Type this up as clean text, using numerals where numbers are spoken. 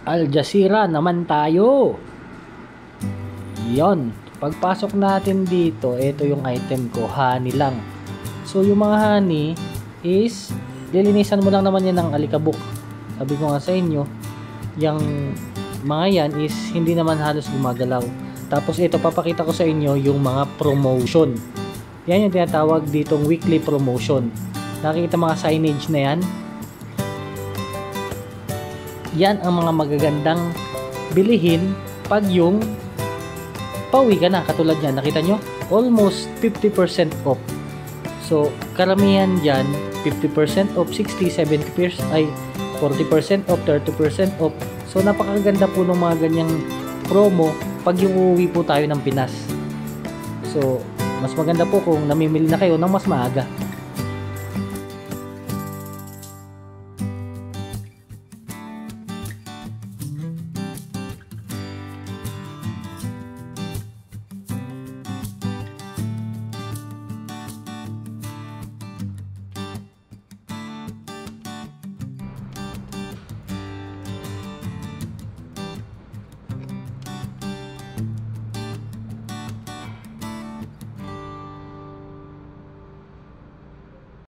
Al Jazeera naman tayo. Yon. Pagpasok natin dito, ito yung item ko, honey lang. So yung mga honey is lilinisan mo lang naman yan ng alikabok. Sabi ko nga sa inyo, yung mga yan is hindi naman halos gumagalaw. Tapos ito, papakita ko sa inyo yung mga promotion. Yan yung tinatawag ditong weekly promotion. Nakikita mga signage na yan. Yan ang mga magagandang bilihin pag yung pauwi ka na. Katulad yan, nakita nyo? Almost 50% off. So, karamihan dyan, 50% off, 60, 70%, ay 40% off, 30% off. So, napakaganda po ng mga ganyang promo pag yung uuwi po tayo ng Pinas. So, mas maganda po kung namimili na kayo ng mas maaga.